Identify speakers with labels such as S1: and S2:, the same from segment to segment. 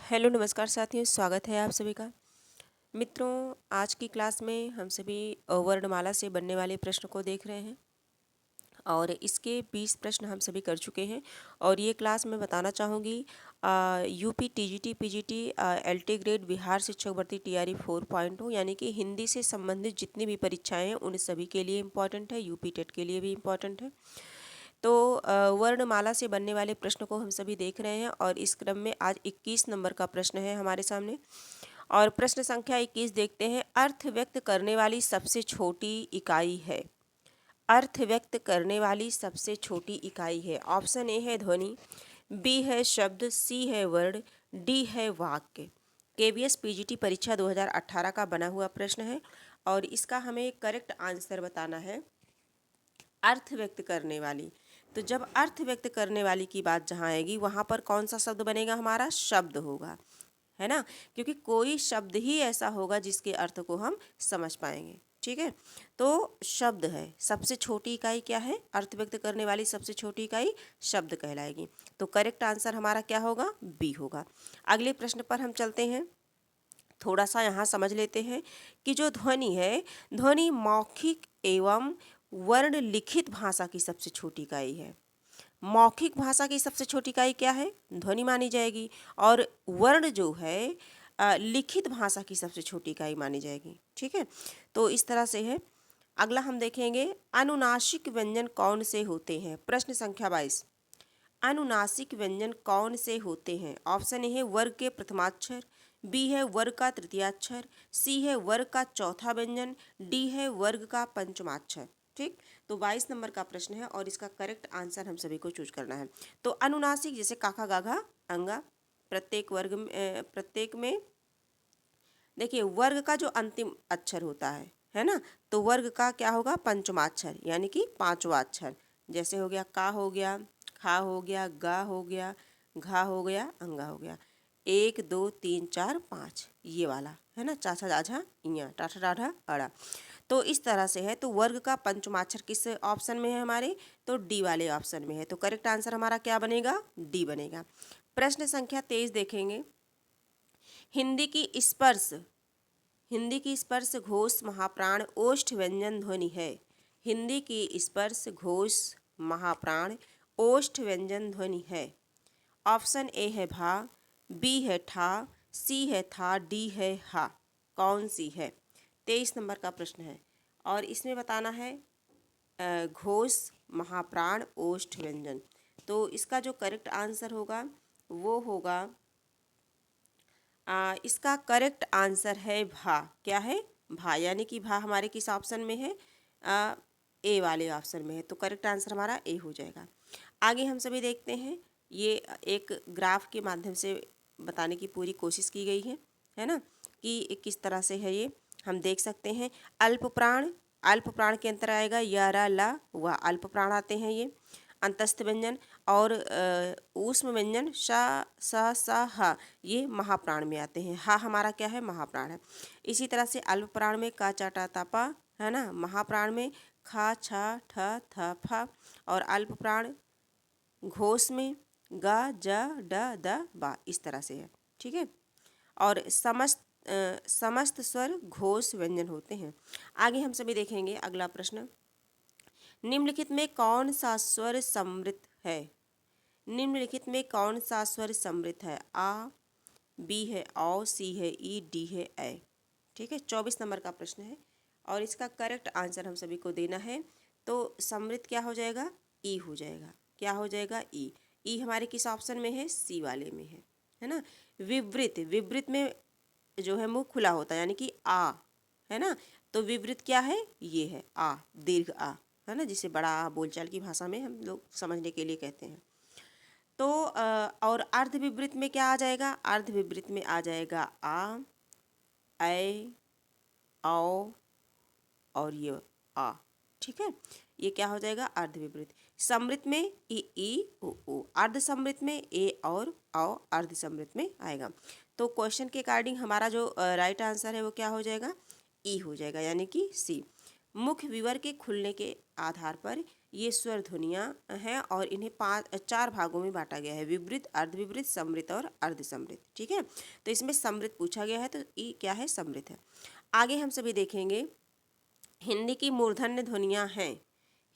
S1: Hello नमस्कार साथियों, स्वागत है आप सभी का। मित्रों, आज की क्लास में हम सभी वर्णमाला से बनने वाले प्रश्न को देख रहे हैं और इसके 20 प्रश्न हम सभी कर चुके हैं। और ये क्लास मैं बताना चाहूँगी UP TGT PGT LT grade Bihar शिक्षक भर्ती टीआरई 4.0 यानी कि हिंदी से संबंधित जितनी भी परीक्षाएं हैं उन सभी के लिए इम्पॉर्टेंट है, यूपी टेट के लिए भी इम्पॉर्टेंट है। तो वर्णमाला से बनने वाले प्रश्न को हम सभी देख रहे हैं और इस क्रम में आज 21 नंबर का प्रश्न है हमारे सामने। और प्रश्न संख्या 21 देखते हैं। अर्थ व्यक्त करने वाली सबसे छोटी इकाई है। अर्थ व्यक्त करने वाली सबसे छोटी इकाई है। ऑप्शन ए है ध्वनि, बी है शब्द, सी है वर्ड, डी है वाक्य। केवीएस पीजीटी परीक्षा 2018 का बना हुआ प्रश्न है और इसका हमें करेक्ट आंसर बताना है। अर्थ व्यक्त करने वाली, तो जब अर्थ व्यक्त करने वाली की बात जहाँ आएगी वहाँ पर कौन सा शब्द बनेगा? हमारा शब्द होगा, है ना, क्योंकि कोई शब्द ही ऐसा होगा जिसके अर्थ को हम समझ पाएंगे। ठीक है, तो शब्द है। सबसे छोटी इकाई क्या है? अर्थ व्यक्त करने वाली सबसे छोटी इकाई शब्द कहलाएगी। तो करेक्ट आंसर हमारा क्या होगा? बी होगा। अगले प्रश्न पर हम चलते हैं। थोड़ा सा यहाँ समझ लेते हैं कि जो ध्वनि है, ध्वनि मौखिक एवं वर्ण लिखित भाषा की सबसे छोटी इकाई है। मौखिक भाषा की सबसे छोटी इकाई क्या है? ध्वनि मानी जाएगी। और वर्ण जो है लिखित भाषा की सबसे छोटी इकाई मानी जाएगी। ठीक है, तो इस तरह से है। अगला हम देखेंगे, अनुनासिक व्यंजन कौन से होते हैं? प्रश्न संख्या 22। अनुनासिक व्यंजन कौन से होते हैं? ऑप्शन ए है वर्ग के प्रथमाक्षर, बी है वर्ग का तृतीयाक्षर, सी है वर्ग का चौथा व्यंजन, डी है वर्ग का पंचमाक्षर। ठीक, तो 22 नंबर का प्रश्न है और इसका करेक्ट आंसर हम सभी को चूज करना है। तो अनुनासिक जैसे काका गाघा अंगा, प्रत्येक वर्ग में प्रत्येक में देखिए वर्ग का जो अंतिम अक्षर होता है ना, तो वर्ग का क्या होगा? पंचमाक्षर यानी कि पांचवा अक्षर। जैसे हो गया का, हो गया खा, हो गया गा, हो गया घा, हो गया अंगा, हो गया 1 2 3 4 5, ये वाला है ना, चाचा जाझा इया टाठा डाढ़ा अड़ा। तो इस तरह से है। तो वर्ग का पंचमाक्षर किस ऑप्शन में है हमारे? तो डी वाले ऑप्शन में है। तो करेक्ट आंसर हमारा क्या बनेगा? डी बनेगा। प्रश्न संख्या 23 देखेंगे। हिंदी की स्पर्श हिंदी की स्पर्श घोष महाप्राण ओष्ठ व्यंजन ध्वनि है। हिंदी की स्पर्श घोष महाप्राण ओष्ठ व्यंजन ध्वनि है। ऑप्शन ए है भा, बी है ठा, सी है था, डी है हा। कौन सी है? 23 नंबर का प्रश्न है और इसमें बताना है घोष महाप्राण ओष्ठ व्यंजन। तो इसका जो करेक्ट आंसर होगा वो होगा इसका करेक्ट आंसर है भा। क्या है? भा, यानी कि भा हमारे किस ऑप्शन में है? ए वाले ऑप्शन में है। तो करेक्ट आंसर हमारा ए हो जाएगा। आगे हम सभी देखते हैं। ये एक ग्राफ के माध्यम से बताने की पूरी कोशिश की गई है ना, कि किस तरह से है ये हम देख सकते हैं। अल्प प्राण, अल्प प्राण के अंतर आएगा या रा ला व अल्प प्राण आते हैं ये अंतस्थ व्यंजन। और ऊष्म व्यंजन शा सा सा हा, ये महाप्राण में आते हैं। हा हमारा क्या है? महाप्राण है। इसी तरह से अल्प प्राण में का चा टा तापा है ना, महाप्राण में खा छा ठ थ फा, और अल्प प्राण घोष में गा जा ड द बा, इस तरह से है। ठीक है, और समस्त स्वर घोष व्यंजन होते हैं। आगे हम सभी देखेंगे अगला प्रश्न। निम्नलिखित में कौन सा स्वर समृद्ध है? निम्नलिखित में कौन सा स्वर समृद्ध है? आ, बी है औ, सी है ई, डी है ए। ठीक है, 24 नंबर का प्रश्न है और इसका करेक्ट आंसर हम सभी को देना है। तो समृद्ध क्या हो जाएगा? ई हो जाएगा। क्या हो जाएगा? ई। ई हमारे किस ऑप्शन में है? सी वाले में है ना। विवृत, विवृत में जो है मुंह खुला होता है यानी कि आ, है ना। तो विवृत क्या है? ये है आ, दीर्घ आ, है ना, जिसे बड़ा आ बोलचाल की भाषा में हम लोग समझने के लिए कहते हैं। तो और अर्ध विवृत में क्या आ जाएगा? अर्ध विवृत में आ जाएगा आ, ऐ, औ और ये आ। ठीक है, ये क्या हो जाएगा? अर्ध विवृत। समृत में ई उ। अर्ध समृत में ए और औ अर्ध समृत में आएगा। तो क्वेश्चन के अकॉर्डिंग हमारा जो राइट आंसर है वो क्या हो जाएगा? ई हो जाएगा, यानी कि सी। मुख विवर के खुलने के आधार पर ये स्वर ध्वनियाँ हैं और इन्हें 4 भागों में बांटा गया है, विवृत, अर्धविवृत, समृत और अर्धसमृत। ठीक है, तो इसमें समृत पूछा गया है, तो ई क्या है, समृत है। आगे हम सभी देखेंगे हिंदी की मूर्धन्य ध्वनियाँ हैं।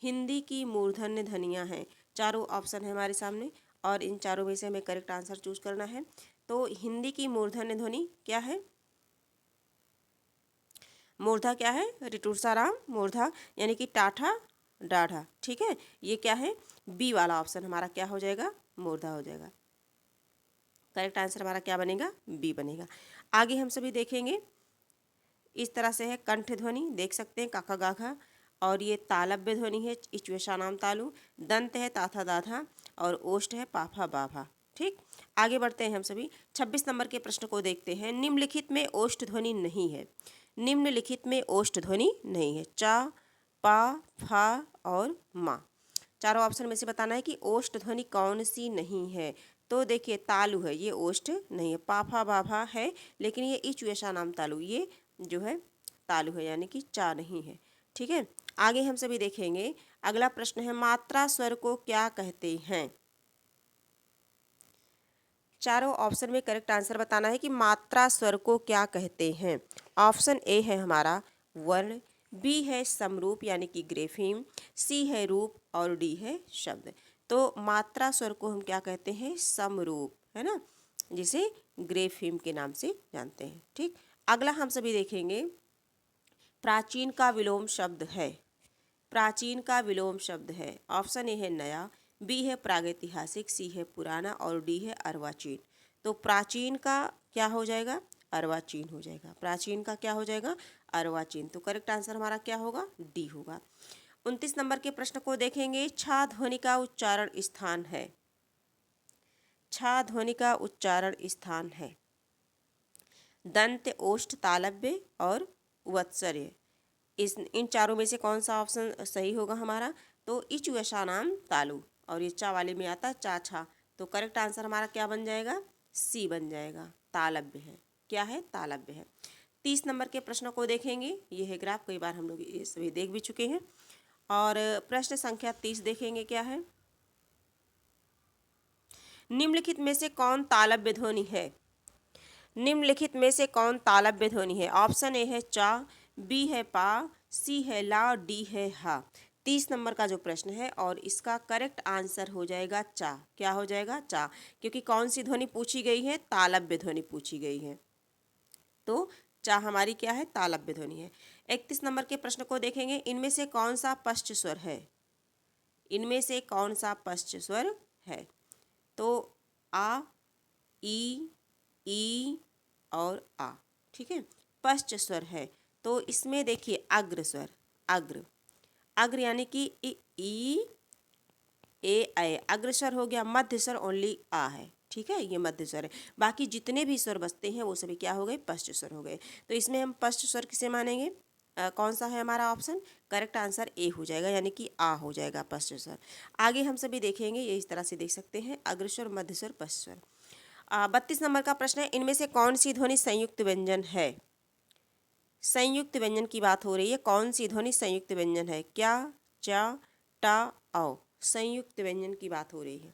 S1: हिंदी की मूर्धन्य ध्वनियाँ हैं, चारों ऑप्शन है हमारे सामने और इन चारों में से हमें करेक्ट आंसर चूज करना है। तो हिंदी की मूर्धन्य ध्वनि क्या है, मूर्धा क्या है, ऋटुसाराम मूर्धा, यानी कि टाठा डाढ़ा। ठीक है, ये क्या है, बी वाला ऑप्शन हमारा क्या हो जाएगा, मूर्धा हो जाएगा। करेक्ट आंसर हमारा क्या बनेगा, बी बनेगा। आगे हम सभी देखेंगे इस तरह से है कंठ ध्वनि, देख सकते हैं काका गाघा, और ये तालव्य ध्वनि है इच्वेशानाम तालु, दंत है ताथा दाधा और ओष्ठ है पाफा बाभा। ठीक, आगे बढ़ते हैं हम सभी 26 नंबर के प्रश्न को देखते हैं। निम्नलिखित में ओष्ठ ध्वनि नहीं है, निम्नलिखित में ओष्ठ ध्वनि नहीं है, चा, पा, फा और मा। चारों ऑप्शन में से बताना है कि ओष्ठ ध्वनि कौन सी नहीं है। तो देखिए तालु है, ये ओष्ठ नहीं है, पाफा बाभा है लेकिन ये इच्वेशानाम तालु, ये जो है तालु है, यानी कि चा नहीं है। ठीक है, आगे हम सभी देखेंगे अगला प्रश्न है मात्रा स्वर को क्या कहते हैं। चारों ऑप्शन में करेक्ट आंसर बताना है कि मात्रा स्वर को क्या कहते हैं। ऑप्शन ए है हमारा वर्ण, बी है समरूप यानी कि ग्रेफीम, सी है रूप और डी है शब्द। तो मात्रा स्वर को हम क्या कहते हैं, समरूप, है ना, जिसे ग्रेफीम के नाम से जानते हैं। ठीक, अगला हम सभी देखेंगे प्राचीन का विलोम शब्द है, प्राचीन का विलोम शब्द है। ऑप्शन ए है नया, बी है प्रागैतिहासिक, सी है पुराना और डी है अर्वाचीन। तो प्राचीन का क्या हो जाएगा, अर्वाचीन हो जाएगा। प्राचीन का क्या हो जाएगा, अर्वाचीन। तो करेक्ट आंसर हमारा क्या होगा, डी होगा। 29 नंबर के प्रश्न को देखेंगे छा ध्वनि का उच्चारण स्थान है, छा ध्वनि का उच्चारण स्थान है दंत, ओष्ठ, तालव्य और वत्सर्य। इन चारों में से कौन सा ऑप्शन सही होगा हमारा, तो इच्वेशानाम तालु, और ये चा वाले में आता चा छा। तो करेक्ट आंसर हमारा क्या बन जाएगा, सी बन जाएगा, तालव्य है। क्या है, तालव्य है। 30 नंबर के प्रश्नों को देखेंगे, ये है ग्राफ, कई बार हम लोग ये सभी देख भी चुके हैं। और प्रश्न संख्या 30 देखेंगे क्या है, निम्नलिखित में से कौन तालव्य ध्वनि है, निम्नलिखित में से कौन तालव्य ध्वनि है। ऑप्शन ए है चा, बी है पा, सी है ला, डी है हा। 30 नंबर का जो प्रश्न है और इसका करेक्ट आंसर हो जाएगा चा। क्या हो जाएगा, चा, क्योंकि कौन सी ध्वनि पूछी गई है, तालव्य ध्वनि पूछी गई है। तो चा हमारी क्या है, तालव्य ध्वनि है। 31 नंबर के प्रश्न को देखेंगे, इनमें से कौन सा पश्च स्वर है, इनमें से कौन सा पश्च स्वर है। तो आ, ई और आ। ठीक है, पश्च स्वर है। तो इसमें देखिए अग्र स्वर, अग्र, अग्र यानी कि ई ए ऐ, अग्र स्वर हो गया। मध्य स्वर ओनली आ है, ठीक है, ये मध्य स्वर है। बाकी जितने भी स्वर बचते हैं वो सभी क्या हो गए, पश्च स्वर हो गए। तो इसमें हम पश्च स्वर किसे मानेंगे, कौन सा है हमारा ऑप्शन, करेक्ट आंसर ए हो जाएगा, यानी कि आ हो जाएगा पश्च स्वर। आगे हम सभी देखेंगे, ये इस तरह से देख सकते हैं, अग्रस्वर, मध्य स्वर, पश्च स्वर। 32 नंबर का प्रश्न है, इनमें से कौन सी ध्वनि संयुक्त व्यंजन है। संयुक्त व्यंजन की बात हो रही है, कौन सी ध्वनि संयुक्त व्यंजन है, क्या, चा, टा, औ, संयुक्त व्यंजन की बात हो रही है।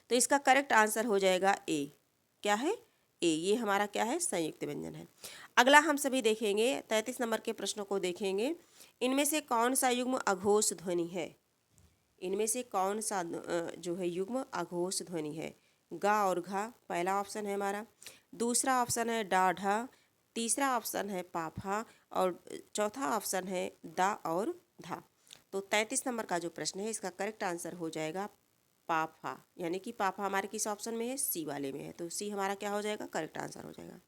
S1: तो इसका करेक्ट आंसर हो जाएगा ए। क्या है, ए, ये हमारा क्या है, संयुक्त व्यंजन है। अगला हम सभी देखेंगे 33 नंबर के प्रश्नों को देखेंगे, इनमें से कौन सा युग्म अघोष ध्वनि है, इनमें से कौन सा जो है युग्म अघोष ध्वनि है। गा और घा पहला ऑप्शन है हमारा, दूसरा ऑप्शन है डा ढा, तीसरा ऑप्शन है पाफा और चौथा ऑप्शन है दा और धा। तो 33 नंबर का जो प्रश्न है इसका करेक्ट आंसर हो जाएगा पाफा, यानी कि पाफा हमारे किस ऑप्शन में है, सी वाले में है। तो सी हमारा क्या हो जाएगा, करेक्ट आंसर हो जाएगा।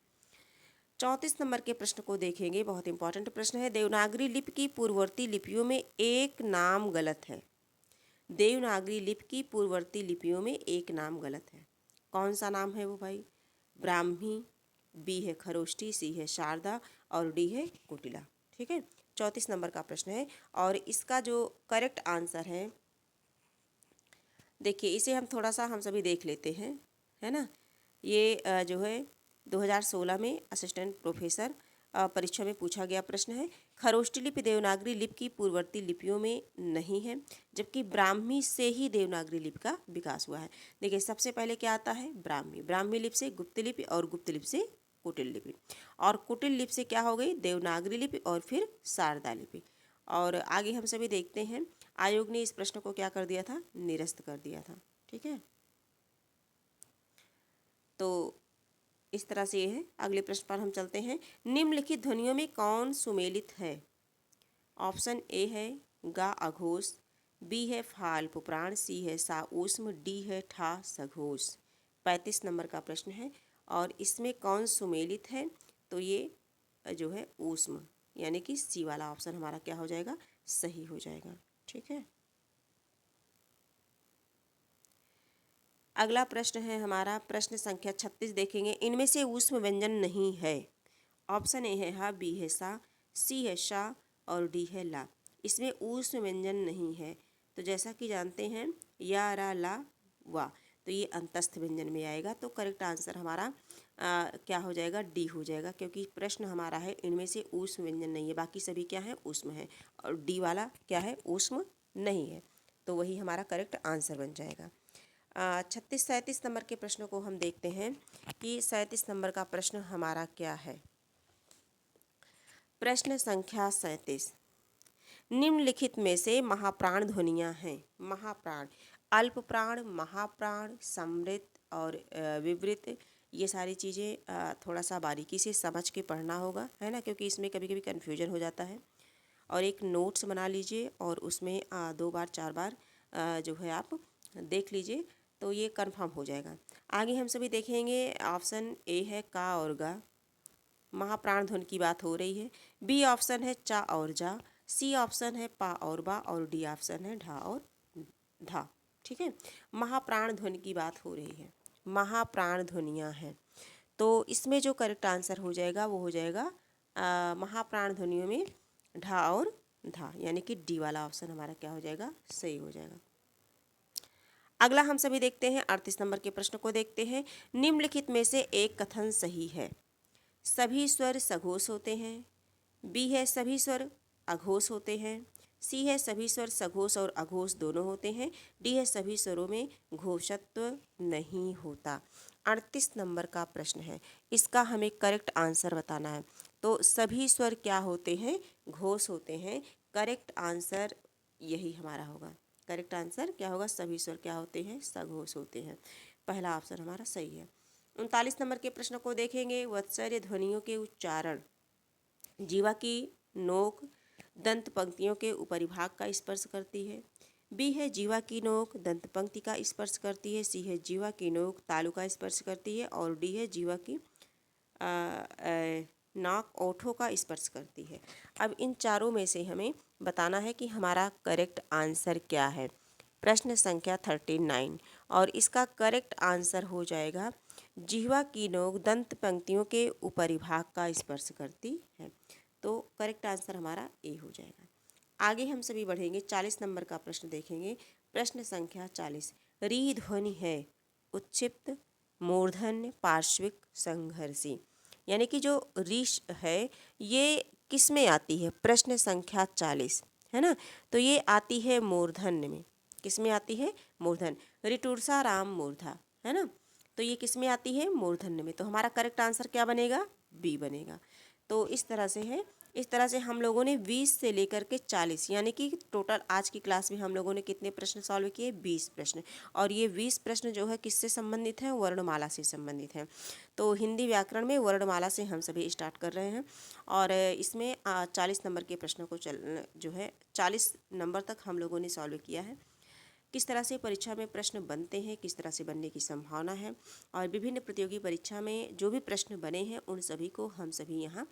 S1: 34 नंबर के प्रश्न को देखेंगे, बहुत इंपॉर्टेंट प्रश्न है। देवनागरी लिपि की पूर्ववर्ती लिपियों में एक नाम गलत है, देवनागरी लिपि की पूर्ववर्ती लिपियों में एक नाम गलत है। कौन सा नाम है वो भाई, ब्राह्मी, बी है खरोष्ठी, सी है शारदा और डी है कुटिला। ठीक है, 34 नंबर का प्रश्न है और इसका जो करेक्ट आंसर है, देखिए इसे हम थोड़ा सा हम सभी देख लेते हैं, है ना। ये जो है 2016 में असिस्टेंट प्रोफेसर परीक्षा में पूछा गया प्रश्न है खरोष्टी लिपि देवनागरी लिपि की पूर्ववर्ती लिपियों में नहीं है, जबकि ब्राह्मी से ही देवनागरी लिपि का विकास हुआ है। देखिए सबसे पहले क्या आता है, ब्राह्मी। ब्राह्मी लिपि से गुप्त लिपि और गुप्त लिपि से कुटिल लिपि, और कुटिल लिपि से क्या हो गई, देवनागरी लिपि और फिर शारदा लिपि। और आगे हम सभी देखते हैं, आयोग ने इस प्रश्न को क्या कर दिया था, निरस्त कर दिया था। ठीक है, तो इस तरह से ये है। अगले प्रश्न पर हम चलते हैं। निम्नलिखित ध्वनियों में कौन सुमेलित है? ऑप्शन ए है गा अघोष, बी है फाल पुप्राण, सी है सा ऊष्म, डी है ठा सघोष। 35 नंबर का प्रश्न है और इसमें कौन सुमेलित है? तो ये जो है ऊष्म, यानी कि सी वाला ऑप्शन हमारा क्या हो जाएगा, सही हो जाएगा। ठीक है, अगला प्रश्न है हमारा प्रश्न संख्या 36 देखेंगे। इनमें से ऊष्म व्यंजन नहीं है। ऑप्शन ए है हा, बी है सा, सी है शा और डी है ला। इसमें ऊष्म व्यंजन नहीं है, तो जैसा कि जानते हैं या रा ला वा, तो ये अंतस्थ व्यंजन में आएगा। तो करेक्ट आंसर हमारा क्या हो जाएगा, डी हो जाएगा, क्योंकि प्रश्न हमारा है इनमें से ऊष्म व्यंजन नहीं है, बाकी सभी क्या है, ऊष्म है, और डी वाला क्या है, ऊष्म नहीं है, तो वही हमारा करेक्ट आंसर बन जाएगा। 36-37 नंबर के प्रश्नों को हम देखते हैं कि 37 नंबर का प्रश्न हमारा क्या है। प्रश्न संख्या 37, निम्नलिखित में से महाप्राण ध्वनियाँ हैं। महाप्राण, अल्प प्राण, महाप्राण, समृत और विवृत, ये सारी चीज़ें थोड़ा सा बारीकी से समझ के पढ़ना होगा, है ना, क्योंकि इसमें कभी कभी कन्फ्यूजन हो जाता है। और एक नोट्स बना लीजिए और उसमें 2 बार 4 बार जो है आप देख लीजिए, तो ये कंफर्म हो जाएगा। आगे हम सभी देखेंगे, ऑप्शन ए है का और गा, महाप्राण ध्वनि की बात हो रही है। बी ऑप्शन है चा और जा, सी ऑप्शन है पा और बा, और डी ऑप्शन है ढा और धा। ठीक है, महाप्राण ध्वनि की बात हो रही है, महाप्राण ध्वनियाँ हैं, तो इसमें जो करेक्ट आंसर हो जाएगा वो हो जाएगा महाप्राण ध्वनियों में ढा और धा, यानी कि डी वाला ऑप्शन हमारा क्या हो जाएगा, सही हो जाएगा। अगला हम सभी देखते हैं 38 नंबर के प्रश्न को देखते हैं। निम्नलिखित में से एक कथन सही है। सभी स्वर सघोष होते हैं, बी है सभी स्वर अघोष होते हैं, सी है सभी स्वर सघोष और अघोष दोनों होते हैं, डी है सभी स्वरों में घोषत्व नहीं होता। 38 नंबर का प्रश्न है, इसका हमें करेक्ट आंसर बताना है। तो सभी स्वर क्या होते हैं, घोष होते हैं। करेक्ट आंसर यही हमारा होगा। करेक्ट आंसर क्या होगा, सभी स्वर क्या होते हैं, सघोष होते हैं। पहला ऑप्शन हमारा सही है। 39 नंबर के प्रश्न को देखेंगे। वत्सर्य ध्वनियों के उच्चारण, जीवा की नोक दंत पंक्तियों के ऊपरी भाग का स्पर्श करती है, बी है जीवा की नोक दंत पंक्ति का स्पर्श करती है, सी है जीवा की नोक तालु का स्पर्श करती है, और डी है जीवा की नाक ओठों का स्पर्श करती है। अब इन चारों में से हमें बताना है कि हमारा करेक्ट आंसर क्या है। प्रश्न संख्या 39, और इसका करेक्ट आंसर हो जाएगा जिह्वा की नोक दंत पंक्तियों के ऊपरी भाग का स्पर्श करती है। तो करेक्ट आंसर हमारा ए हो जाएगा। आगे हम सभी बढ़ेंगे, 40 नंबर का प्रश्न देखेंगे। प्रश्न संख्या 40, री ध्वनि है उच्छिप्त, मूर्धन्य, पार्श्विक, संघर्षी, यानी कि जो रीश है ये किस में आती है, प्रश्न संख्या 40 है ना, तो ये आती है मूर्धन्य में। किस में आती है, मूर्धन्य, ऋटुरसा राम मूर्धा, है ना, तो ये किस में आती है, मूर्धन्य में। तो हमारा करेक्ट आंसर क्या बनेगा, बी बनेगा। तो इस तरह से है। इस तरह से हम लोगों ने 20 से लेकर के 40, यानी कि टोटल आज की क्लास में हम लोगों ने कितने प्रश्न सॉल्व किए, 20 प्रश्न। और ये 20 प्रश्न जो है किससे संबंधित हैं, वर्णमाला से संबंधित हैं। तो हिंदी व्याकरण में वर्णमाला से हम सभी स्टार्ट कर रहे हैं, और इसमें 40 नंबर के प्रश्नों को जो है 40 नंबर तक हम लोगों ने सॉल्व किया है। किस तरह से परीक्षा में प्रश्न बनते हैं, किस तरह से बनने की संभावना है, और विभिन्न प्रतियोगी परीक्षा में जो भी प्रश्न बने हैं उन सभी को हम सभी यहाँ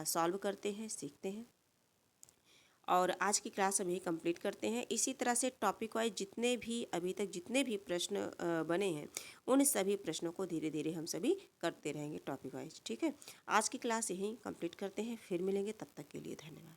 S1: सॉल्व करते हैं, सीखते हैं। और आज की क्लास हम यही कंप्लीट करते हैं। इसी तरह से टॉपिक वाइज जितने भी अभी तक जितने भी प्रश्न बने हैं उन सभी प्रश्नों को धीरे धीरे हम सभी करते रहेंगे टॉपिक वाइज। ठीक है, आज की क्लास यहीं कंप्लीट करते हैं, फिर मिलेंगे, तब तक के लिए धन्यवाद।